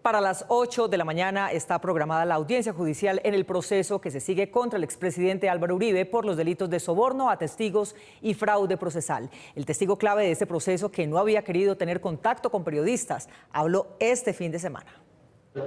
Para las 8 de la mañana está programada la audiencia judicial en el proceso que se sigue contra el expresidente Álvaro Uribe por los delitos de soborno a testigos y fraude procesal. El testigo clave de este proceso, que no había querido tener contacto con periodistas, habló este fin de semana.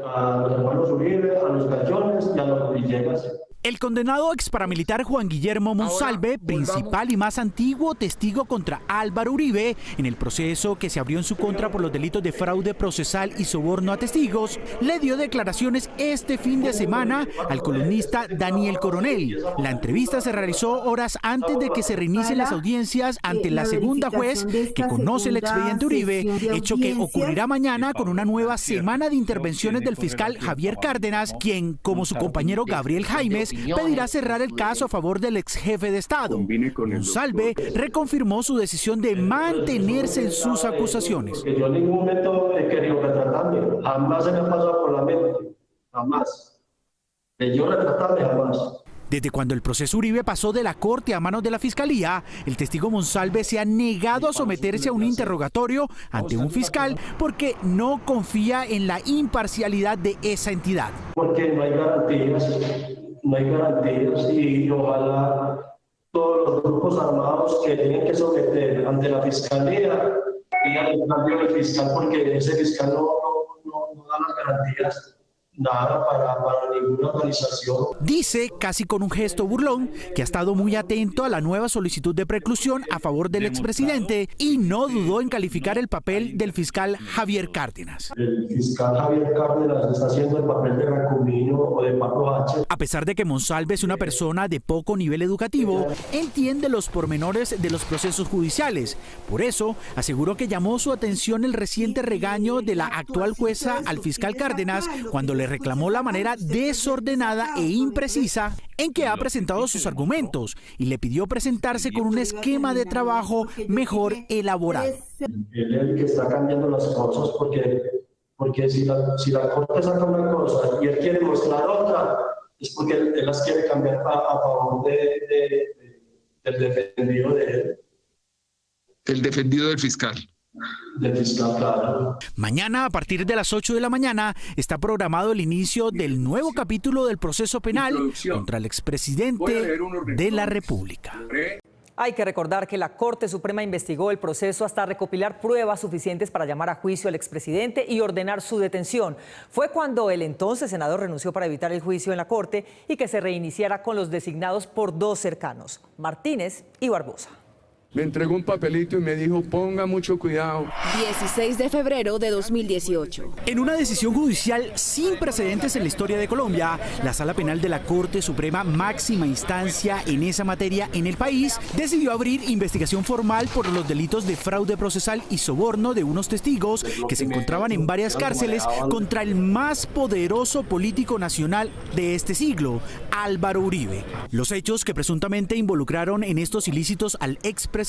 A los hermanos Uribe, a los Gallones y a los Villegas. El condenado exparamilitar Juan Guillermo Monsalve, principal y más antiguo testigo contra Álvaro Uribe, en el proceso que se abrió en su contra por los delitos de fraude procesal y soborno a testigos, le dio declaraciones este fin de semana al columnista Daniel Coronel. La entrevista se realizó horas antes de que se reinicien las audiencias ante la segunda juez que conoce el expediente Uribe, hecho que ocurrirá mañana con una nueva semana de intervenciones del fiscal Javier Cárdenas, quien, como su compañero Gabriel Jaimes, pedirá cerrar el caso a favor del ex jefe de Estado. Monsalve reconfirmó su decisión de mantenerse en sus acusaciones. Yo en ningún momento he querido retratarme, jamás se me ha pasado por la mente, jamás. De yo retratarme, jamás. Desde cuando el proceso Uribe pasó de la Corte a manos de la Fiscalía, el testigo Monsalve se ha negado a someterse a un interrogatorio ante un fiscal porque no confía en la imparcialidad de esa entidad. Porque no hay garantías y ojalá todos los grupos armados que tienen que someter ante la Fiscalía pidan el cambio del fiscal, porque ese fiscal no da las garantías. Nada para ninguna organización. Dice, casi con un gesto burlón, que ha estado muy atento a la nueva solicitud de preclusión a favor del expresidente y no dudó en calificar el papel del fiscal Javier Cárdenas. El fiscal Javier Cárdenas está haciendo el papel de Racumino o de Paco H. A pesar de que Monsalve es una persona de poco nivel educativo, entiende los pormenores de los procesos judiciales. Por eso, aseguró que llamó su atención el reciente regaño de la actual jueza al fiscal Cárdenas cuando le reclamó la manera desordenada e imprecisa en que ha presentado sus argumentos y le pidió presentarse con un esquema de trabajo mejor elaborado. Él es el que está cambiando las cosas porque si la Corte saca una cosa y él quiere mostrar otra, es porque él las quiere cambiar a favor del defendido de él. El defendido del fiscal. Claro. Mañana, a partir de las 8 de la mañana, está programado el inicio del nuevo capítulo del proceso penal contra el expresidente de la República. Hay que recordar que la Corte Suprema investigó el proceso hasta recopilar pruebas suficientes para llamar a juicio al expresidente y ordenar su detención. Fue cuando el entonces senador renunció para evitar el juicio en la Corte y que se reiniciara con los designados por dos cercanos, Martínez y Barbosa. Me entregó un papelito y me dijo, ponga mucho cuidado. 16 de febrero de 2018. En una decisión judicial sin precedentes en la historia de Colombia, la Sala Penal de la Corte Suprema, máxima instancia en esa materia en el país, decidió abrir investigación formal por los delitos de fraude procesal y soborno de unos testigos que se encontraban en varias cárceles contra el más poderoso político nacional de este siglo, Álvaro Uribe. Los hechos que presuntamente involucraron en estos ilícitos al expresidente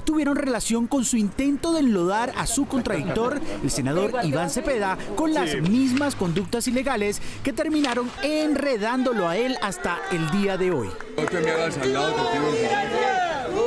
tuvieron relación con su intento de enlodar a su contradictor, el senador Iván Cepeda, con las mismas conductas ilegales que terminaron enredándolo a él hasta el día de hoy.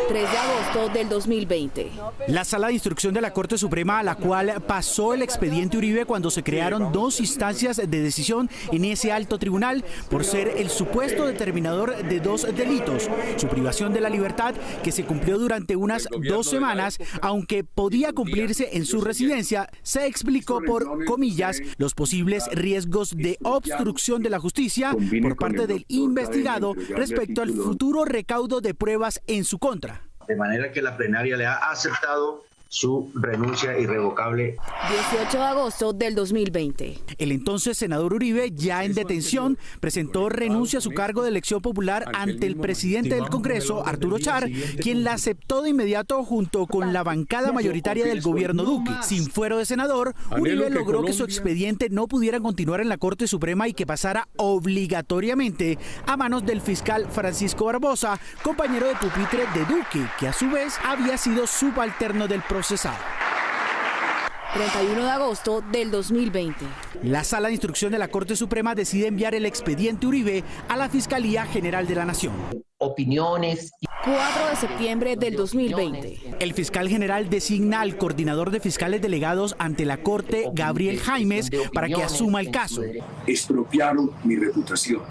3 de agosto del 2020. La Sala de Instrucción de la Corte Suprema, a la cual pasó el expediente Uribe cuando se crearon dos instancias de decisión en ese alto tribunal por ser el supuesto determinador de dos delitos, su privación de la libertad, que se cumplió durante unas 2 semanas, aunque podía cumplirse en su residencia, se explicó por comillas los posibles riesgos de obstrucción de la justicia por parte del investigado respecto al futuro recaudo de pruebas en su contra. De manera que la plenaria le ha aceptado su renuncia irrevocable. 18 de agosto del 2020. El entonces senador Uribe, ya en detención, presentó renuncia a su cargo de elección popular ante el presidente del Congreso, Arturo Char, quien la aceptó de inmediato junto con la bancada mayoritaria del gobierno Duque. Sin fuero de senador, Uribe logró que su expediente no pudiera continuar en la Corte Suprema y que pasara obligatoriamente a manos del fiscal Francisco Barbosa, compañero de pupitre de Duque, que a su vez había sido subalterno del procesado. 31 de agosto del 2020. La Sala de Instrucción de la Corte Suprema decide enviar el expediente Uribe a la Fiscalía General de la Nación. Opiniones 4 de septiembre del 2020. El fiscal general designa al coordinador de fiscales delegados ante la Corte, Gabriel Jaimes, para que asuma el caso. Expropiaron mi reputación.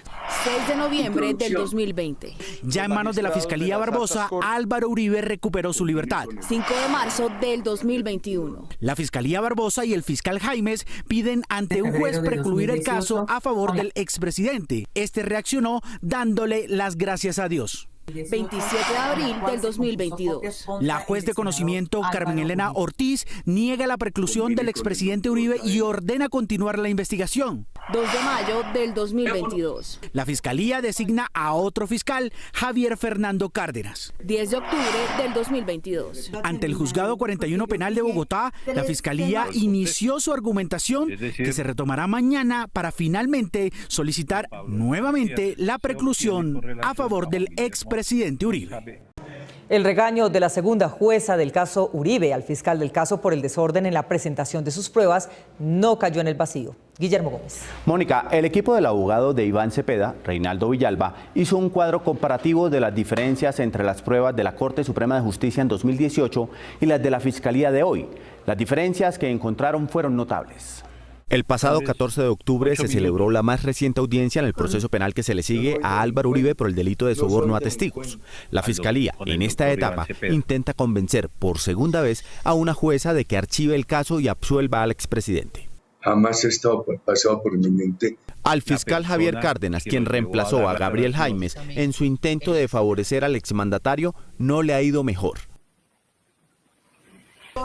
6 de noviembre del 2020. Ya en manos de la Fiscalía Barbosa, Álvaro Uribe recuperó su libertad. 5 de marzo del 2021. La Fiscalía Barbosa y el fiscal Jaimes piden ante un juez precluir el caso a favor del expresidente. Este reaccionó dándole las gracias a Dios. 27 de abril del 2022. La juez de conocimiento, Carmen Elena Ortiz, niega la preclusión del expresidente Uribe y ordena continuar la investigación. 2 de mayo del 2022. La Fiscalía designa a otro fiscal, Javier Fernando Cárdenas. 10 de octubre del 2022. Ante el Juzgado 41 Penal de Bogotá, la Fiscalía inició su argumentación, que se retomará mañana para finalmente solicitar nuevamente la preclusión a favor del expresidente Uribe. El regaño de la segunda jueza del caso Uribe al fiscal del caso por el desorden en la presentación de sus pruebas no cayó en el vacío. Guillermo Gómez. Mónica, el equipo del abogado de Iván Cepeda, Reinaldo Villalba, hizo un cuadro comparativo de las diferencias entre las pruebas de la Corte Suprema de Justicia en 2018 y las de la Fiscalía de hoy. Las diferencias que encontraron fueron notables. El pasado 14 de octubre se celebró la más reciente audiencia en el proceso penal que se le sigue a Álvaro Uribe por el delito de soborno a testigos. La Fiscalía, en esta etapa, intenta convencer por segunda vez a una jueza de que archive el caso y absuelva al expresidente. Jamás he estado pasado por mi mente. Al fiscal Javier Cárdenas, quien reemplazó a Gabriel Jaimes en su intento de favorecer al exmandatario, no le ha ido mejor.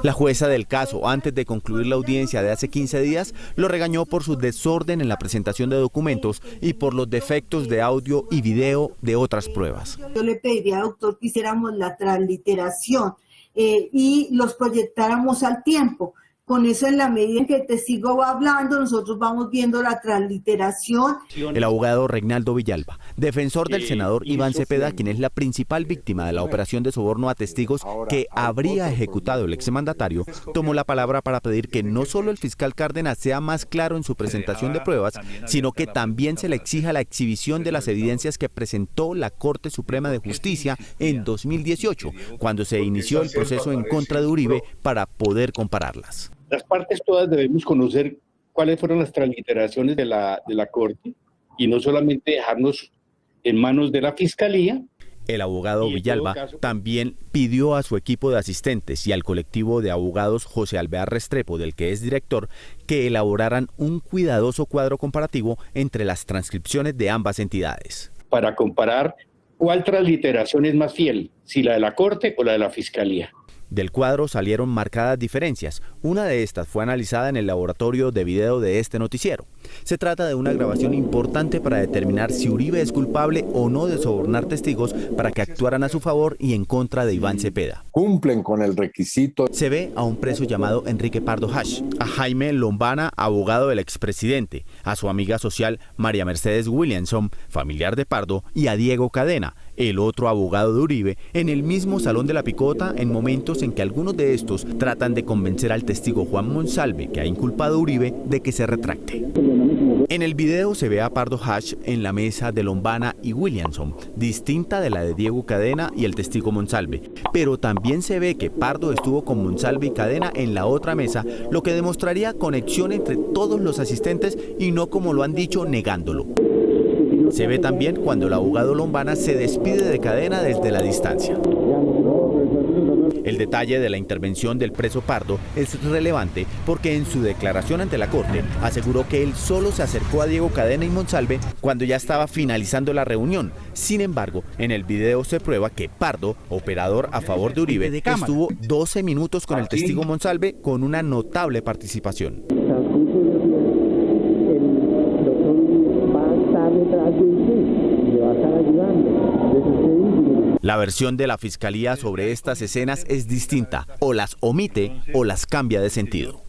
La jueza del caso, antes de concluir la audiencia de hace 15 días, lo regañó por su desorden en la presentación de documentos y por los defectos de audio y video de otras pruebas. Yo le pediría, doctor, que hiciéramos la transliteración y los proyectáramos al tiempo. Con eso, en la medida en que el testigo va hablando, nosotros vamos viendo la transliteración. El abogado Reinaldo Villalba, defensor del senador Iván Cepeda, quien es la principal víctima de la operación de soborno a testigos que habría ejecutado el exmandatario, tomó la palabra para pedir que no solo el fiscal Cárdenas sea más claro en su presentación de pruebas, sino que también se le exija la exhibición de las evidencias que presentó la Corte Suprema de Justicia en 2018, cuando se inició el proceso en contra de Uribe para poder compararlas. Las partes todas debemos conocer cuáles fueron las transliteraciones de la Corte y no solamente dejarnos en manos de la Fiscalía. El abogado Villalba también pidió a su equipo de asistentes y al colectivo de abogados José Alvear Restrepo, del que es director, que elaboraran un cuidadoso cuadro comparativo entre las transcripciones de ambas entidades. Para comparar cuál transliteración es más fiel, si la de la Corte o la de la Fiscalía. Del cuadro salieron marcadas diferencias. Una de estas fue analizada en el laboratorio de video de este noticiero. Se trata de una grabación importante para determinar si Uribe es culpable o no de sobornar testigos para que actuaran a su favor y en contra de Iván Cepeda. Cumplen con el requisito. Se ve a un preso llamado Enrique Pardo Hash, a Jaime Lombana, abogado del expresidente, a su amiga social María Mercedes Williamson, familiar de Pardo, y a Diego Cadena, el otro abogado de Uribe, en el mismo salón de la Picota en momentos en que algunos de estos tratan de convencer al testigo Juan Monsalve, que ha inculpado a Uribe, de que se retracte. En el video se ve a Pardo Hash en la mesa de Lombana y Williamson, distinta de la de Diego Cadena y el testigo Monsalve, pero también se ve que Pardo estuvo con Monsalve y Cadena en la otra mesa, lo que demostraría conexión entre todos los asistentes y no como lo han dicho negándolo. Se ve también cuando el abogado Lombana se despide de Cadena desde la distancia. El detalle de la intervención del preso Pardo es relevante porque en su declaración ante la Corte aseguró que él solo se acercó a Diego Cadena y Monsalve cuando ya estaba finalizando la reunión. Sin embargo, en el video se prueba que Pardo, operador a favor de Uribe, estuvo 12 minutos con el testigo Monsalve con una notable participación. La versión de la Fiscalía sobre estas escenas es distinta, o las omite o las cambia de sentido.